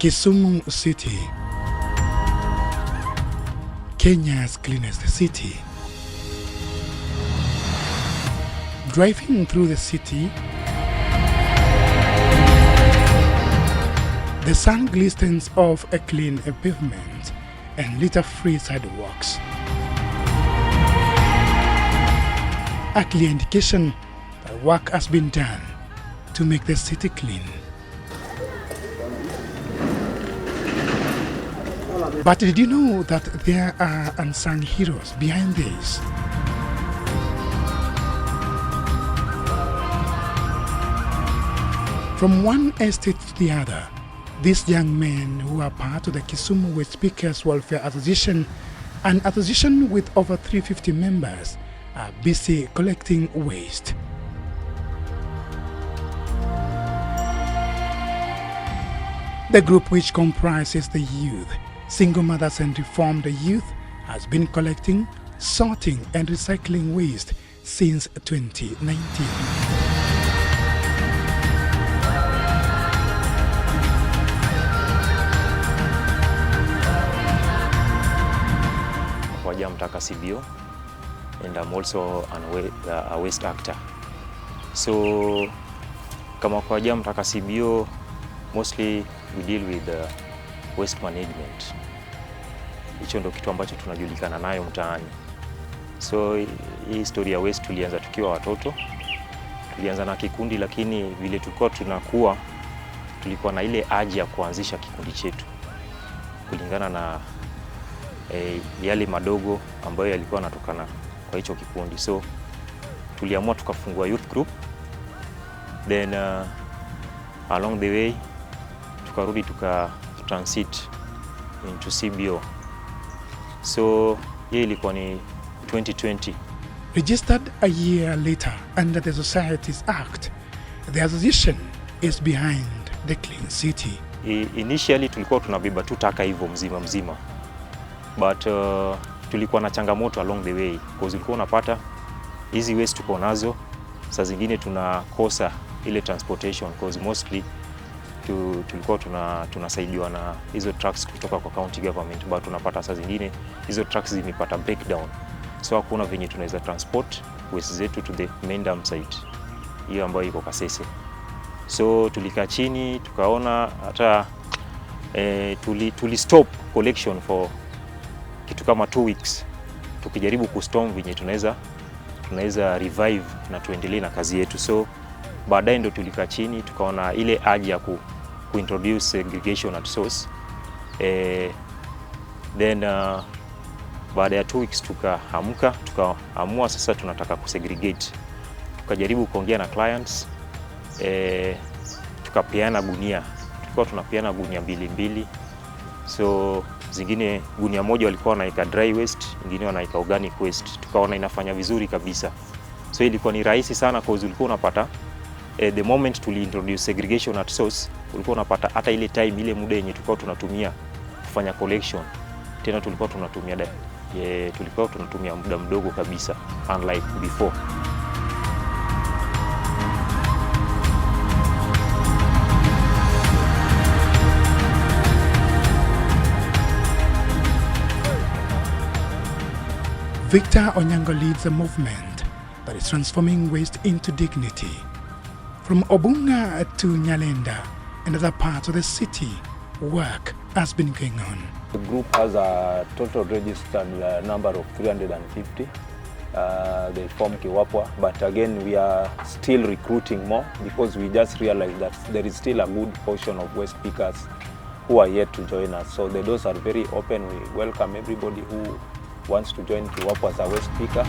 Kisumu City, Kenya's cleanest city. Driving through the city, the sun glistens off a clean pavement and litter-free sidewalks. A clear indication that work has been done to make the city clean. But did you know that there are unsung heroes behind this? From one estate to the other, these young men who are part of the Kisumu Waste Pickers Welfare Association, an association with over 350 members, are busy collecting waste. The group, which comprises the youth, single mothers and reformed youth, has been collecting, sorting and recycling waste since 2019. And I'm also a waste actor. So, kama kwa Mtaka CBO, mostly we deal with waste management. Hicho ndo kitu ambacho tunajulikana nayo mtaani. So, hii historia ya waste tulianza tukiwa watoto. Tulianza na kikundi, lakini vile tulikuwa tunakuwa, tulikuwa na ile haja ya kuanzisha kikundi chetu kulingana na yale madogo ambayo yalikuwa yanatokana kwa hicho kikundi. So tuliamua tukafungua youth group, then along the way tukarudi transit into CBO. So hiyo ilikuwa ni 2020. Registered a year later under the Societies Act, the association is behind the clean city. Initially tulikuwa tunabeba tu taka hivyo mzima, but tulikuwa na changamoto along the way, because ulikuwa unapata hizi waste tuko nazo, saa zingine tunakosa ile transportation, because mostly tulikuwa tunasaidiwa na hizo trucks kutoka kwa county government, but tunapata saa zingine hizo trucks zimepata breakdown, so hakuna venye tunaweza transport waste zetu to the main dump site hiyo ambayo iko Kasese. So tulikaa chini tukaona hata tuli stop collection for kitu kama 2 weeks, tukijaribu kustorm venye tunaweza revive na tuendelee na kazi yetu. So baadaye ndo tulikaa chini tukaona ile haja ya kuintroduce segregation at source. Then baada ya 2 weeks tukaamua sasa tunataka kusegregate. Tukajaribu kuongea na clients, tukapeana gunia. Tulikuwa tunapeana gunia mbili. So zingine gunia moja walikuwa wanaika dry waste, nyingine wanaika organic waste. Tukaona inafanya vizuri kabisa. So ilikuwa ni rahisi sana, cause ulikuwa unapata the moment tuli introduce segregation at source, ulikuwa unapata hata ile time, ile muda yenye tulikuwa tunatumia kufanya collection, tena tulikuwa tunatumia muda mdogo kabisa, unlike before. Victor Onyango leads a movement that is transforming waste into dignity. From Obunga to Nyalenda and other parts of the city, work has been going on. The group has a total registered number of 350. They form Kiwapwa, but again we are still recruiting more, because we just realized that there is still a good portion of waste pickers who are yet to join us. So the doors are very open. We welcome everybody who wants to join Kiwapwa as a waste picker.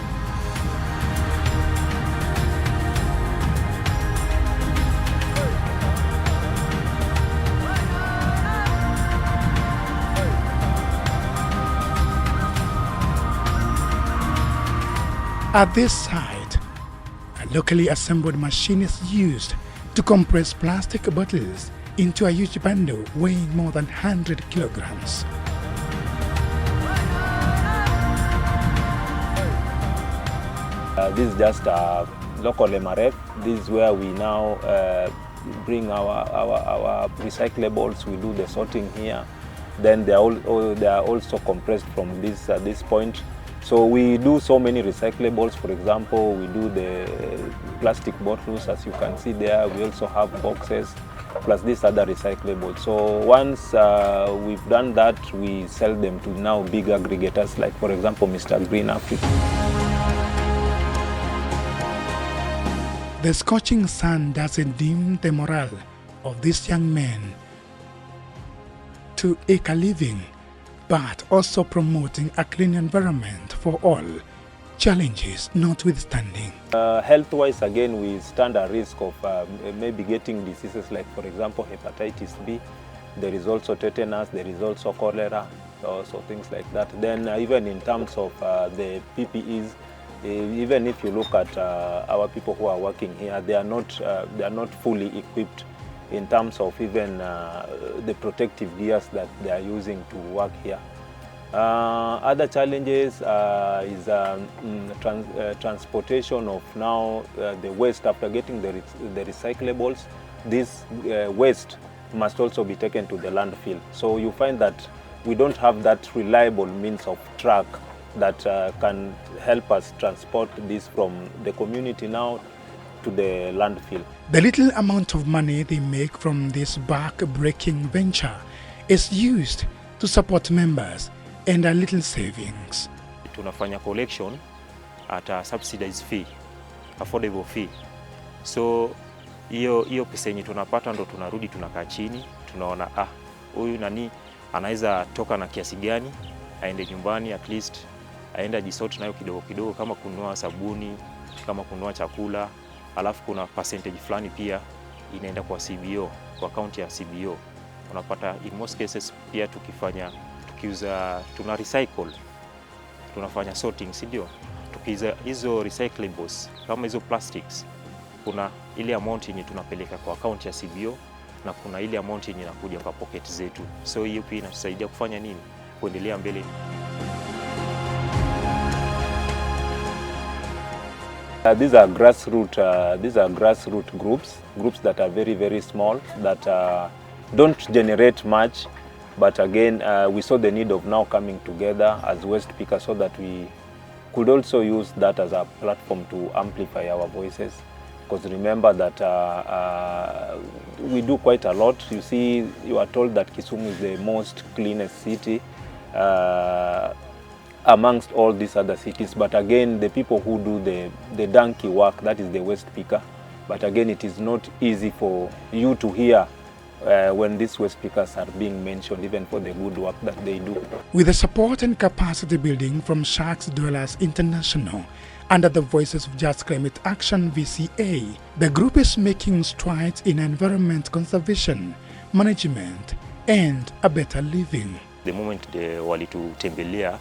At this site, a locally assembled machine is used to compress plastic bottles into a huge bundle weighing more than 100 kilograms. This is just a local MRF. This is where we now bring our recyclables. We do the sorting here. Then they are also compressed from this point. So we do so many recyclables. For example, we do the plastic bottles, as you can see there. We also have boxes, plus these other recyclables. So once we've done that, we sell them to now big aggregators, like for example, Mr. Green Africa. The scorching sun doesn't dim the morale of these young men to eke a living, but also promoting a clean environment for all, challenges notwithstanding. Health-wise, again, we stand a risk of maybe getting diseases like, for example, hepatitis B. There is also tetanus, there is also cholera, so things like that. Then even in terms of the PPEs, even if you look at our people who are working here, they are not fully equipped in terms of even the protective gears that they are using to work here. Other challenges is transportation of now the waste. After getting the recyclables, this waste must also be taken to the landfill. So you find that we don't have that reliable means of truck that can help us transport this from the community now to the landfill. The little amount of money they make from this back-breaking venture is used to support members and a little savings. Tunafanya collection at a subsidized fee, affordable fee. So hiyo pesa yenye tunapata ndo tunarudi tunakaa chini, tunaona huyu nani anaweza toka na kiasi gani, aende nyumbani at least aende ajisort nayo kidogo kidogo, kama kununua sabuni, kama kununua chakula. Alafu kuna percentage fulani pia inaenda kwa CBO, kwa account ya CBO. Unapata in most cases pia tukiuza tuna recycle, tunafanya sorting, si ndio? Tukiuza hizo recyclables kama hizo plastics, kuna ile amount yenye tunapeleka kwa account ya CBO na kuna ile amount yenye inakuja kwa pocket zetu. So hiyo pia inatusaidia kufanya nini? Kuendelea mbele. These are grassroots groups that are very, very small, that don't generate much, but again we saw the need of now coming together as waste pickers so that we could also use that as a platform to amplify our voices. Because remember that we do quite a lot. You see, you are told that Kisumu is the most cleanest city amongst all these other cities, but again the people who do the donkey work, that is the waste picker, but again it is not easy for you to hear when these waste pickers are being mentioned, even for the good work that they do. With the support and capacity building from Sharks Dwellers International under the Voices of Just Climate Action VCA, the group is making strides in environment conservation, management and a better living. The moment walitutembelea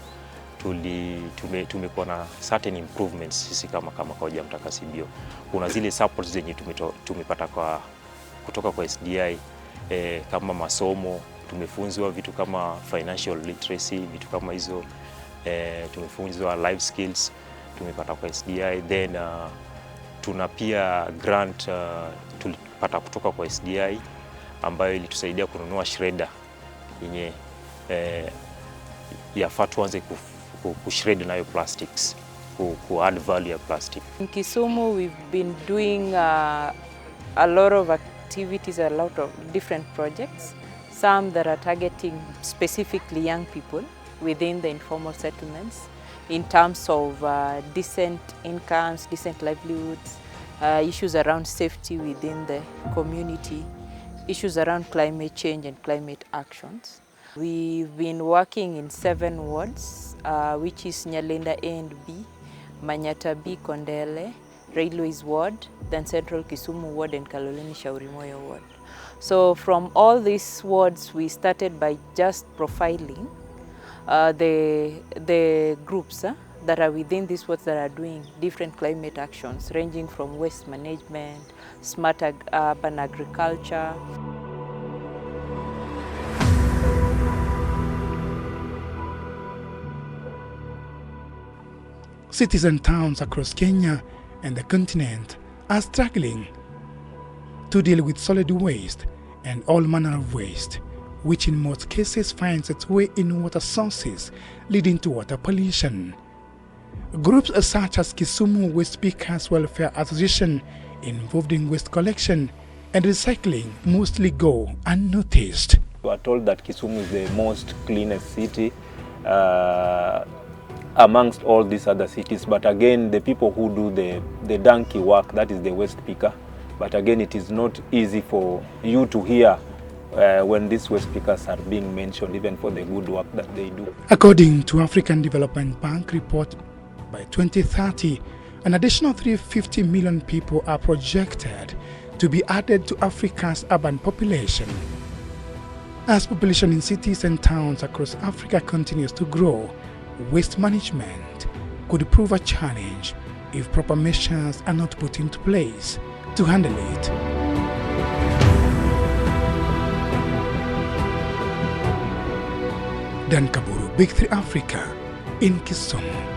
tumekuwa na certain improvements sisi kama kwa Jamtaka CBO. Kuna zile supports zenye tumepata kutoka kwa SDI, kama masomo, tumefunzwa vitu kama financial literacy, vitu kama hizo, tumefunzwa life skills tumepata kwa SDI. Then tuna pia grant tulipata kutoka kwa SDI ambayo ilitusaidia kununua shredder yenye yafaa tuanze kushred nayo plastics, add value ya plastic. In Kisumu we've been doing a lot of activities, a lot of different projects, some that are targeting specifically young people within the informal settlements in terms of decent incomes, decent livelihoods, issues around safety within the community, issues around climate change and climate actions. We've been working in 7 wards, which is Nyalenda A and B, Manyata B, Kondele, Railways Ward, then Central Kisumu Ward and Kaloleni Shaurimoyo Ward. So from all these wards, we started by just profiling the groups that are within these wards that are doing different climate actions, ranging from waste management, smart urban agriculture. Cities and towns across Kenya and the continent are struggling to deal with solid waste and all manner of waste, which in most cases finds its way in water sources, leading to water pollution. Groups such as Kisumu Waste Pickers Welfare Association, involved in waste collection and recycling, mostly go unnoticed. We are told that Kisumu is the most cleanest city amongst all these other cities, but again, the people who do the donkey work, that is the waste picker, but again, it is not easy for you to hear when these waste pickers are being mentioned, even for the good work that they do. According to African Development Bank report, by 2030, an additional 350 million people are projected to be added to Africa's urban population. As population in cities and towns across Africa continues to grow, waste management could prove a challenge if proper measures are not put into place to handle it. Dan Kaburu, Big 3 Africa, in Kisumu.